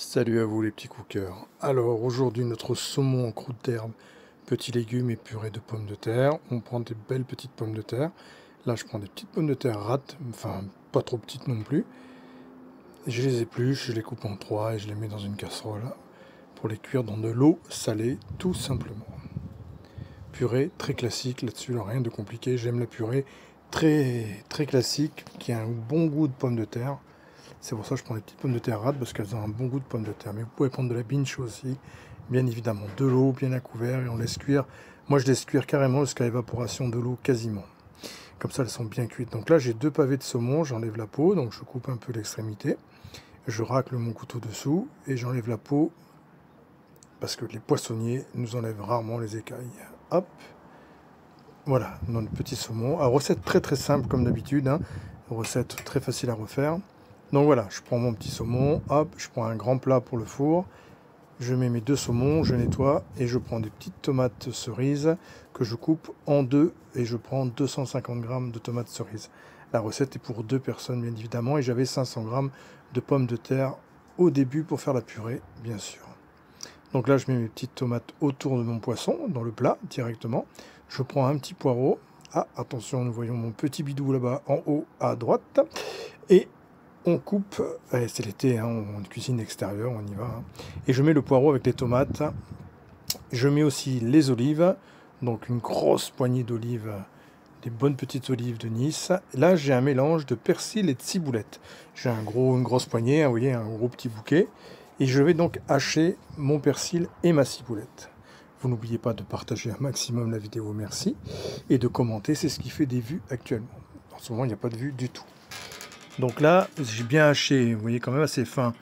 Salut à vous les petits cookers. Alors aujourd'hui notre saumon en croûte d'herbe, petits légumes et purée de pommes de terre. On prend des belles petites pommes de terre. Là je prends des petites pommes de terre rates, enfin pas trop petites non plus. Je les épluche, je les coupe en trois et je les mets dans une casserole pour les cuire dans de l'eau salée tout simplement. Purée très classique là-dessus, rien de compliqué. J'aime la purée très classique qui a un bon goût de pommes de terre. C'est pour ça que je prends des petites pommes de terre rades parce qu'elles ont un bon goût de pommes de terre. Mais vous pouvez prendre de la binge aussi, bien évidemment. De l'eau bien à couvert et on laisse cuire. Moi je laisse cuire carrément jusqu'à évaporation de l'eau quasiment. Comme ça elles sont bien cuites. Donc là j'ai 2 pavés de saumon, j'enlève la peau, donc je coupe un peu l'extrémité. Je racle mon couteau dessous et j'enlève la peau parce que les poissonniers nous enlèvent rarement les écailles. Hop, voilà, notre petit saumon. Alors, recette très simple comme d'habitude, hein. Recette très facile à refaire. Donc voilà, je prends mon petit saumon, hop, je prends un grand plat pour le four, je mets mes 2 saumons, je nettoie et je prends des petites tomates cerises que je coupe en deux et je prends 250 g de tomates cerises. La recette est pour 2 personnes bien évidemment et j'avais 500 g de pommes de terre au début pour faire la purée, bien sûr. Donc là, je mets mes petites tomates autour de mon poisson, dans le plat, directement. Je prends un petit poireau. Ah, attention, nous voyons mon petit bidou là-bas, en haut, à droite. Et on coupe, c'est l'été, hein, on cuisine extérieur, on y va. Hein. Et je mets le poireau avec les tomates. Je mets aussi les olives, donc une grosse poignée d'olives, des bonnes petites olives de Nice. Là, j'ai un mélange de persil et de ciboulette. J'ai une grosse poignée, hein, vous voyez, un gros petit bouquet. Et je vais donc hacher mon persil et ma ciboulette. Vous n'oubliez pas de partager un maximum la vidéo, merci. Et de commenter, c'est ce qui fait des vues actuellement. En ce moment, il n'y a pas de vues du tout. Donc là, j'ai bien haché, vous voyez quand même assez fin,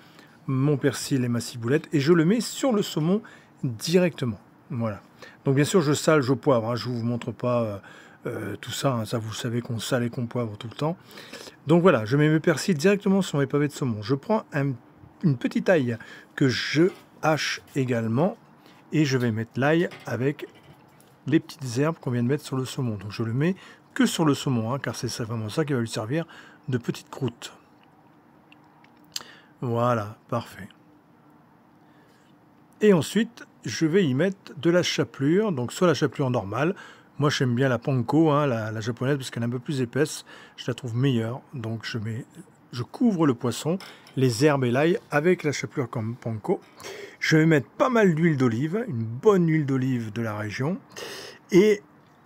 mon persil et ma ciboulette. Et je le mets sur le saumon directement. Voilà. Donc bien sûr, je sale, je poivre. Hein, je ne vous montre pas tout ça. Hein, ça, vous savez qu'on sale et qu'on poivre tout le temps. Donc voilà, je mets mes persils directement sur mes pavés de saumon. Je prends une petite ail que je hache également et je vais mettre l'ail avec les petites herbes qu'on vient de mettre sur le saumon. Donc je le mets que sur le saumon, hein, car c'est vraiment ça qui va lui servir de petite croûte. Voilà, parfait. Et ensuite, je vais y mettre de la chapelure, donc soit la chapelure normale. Moi, j'aime bien la panko, hein, la japonaise, parce qu'elle est un peu plus épaisse. Je la trouve meilleure. Donc, je couvre le poisson, les herbes et l'ail avec la chapelure comme panko. Je vais mettre pas mal d'huile d'olive, une bonne huile d'olive de la région. Et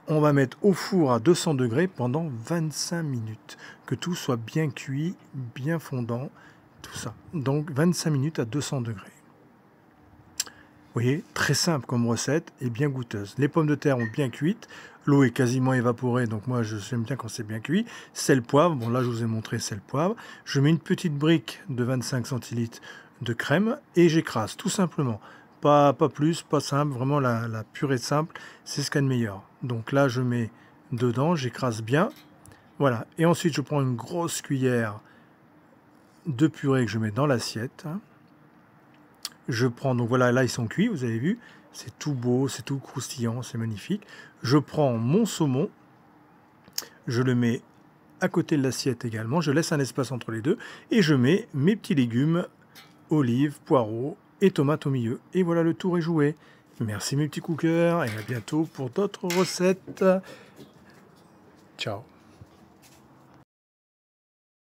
on va mettre au four à 200 degrés pendant 25 minutes. Que tout soit bien cuit, bien fondant, tout ça. Donc, 25 minutes à 200 degrés. Vous voyez, très simple comme recette et bien goûteuse. Les pommes de terre ont bien cuites, l'eau est quasiment évaporée, donc moi j'aime bien quand c'est bien cuit. Sel, poivre, bon là je vous ai montré sel, poivre. Je mets une petite brique de 25 centilitres de crème et j'écrase, tout simplement. Pas plus, pas simple, vraiment la purée simple, c'est ce qu'il y a de meilleur. Donc là je mets dedans, j'écrase bien, voilà. Et ensuite je prends une grosse cuillère de purée que je mets dans l'assiette. Je prends, donc voilà, là ils sont cuits, vous avez vu, c'est tout beau, c'est tout croustillant, c'est magnifique. Je prends mon saumon, je le mets à côté de l'assiette également, je laisse un espace entre les deux, et je mets mes petits légumes, olives, poireaux et tomates au milieu. Et voilà, le tour est joué. Merci mes petits cookers, et à bientôt pour d'autres recettes. Ciao.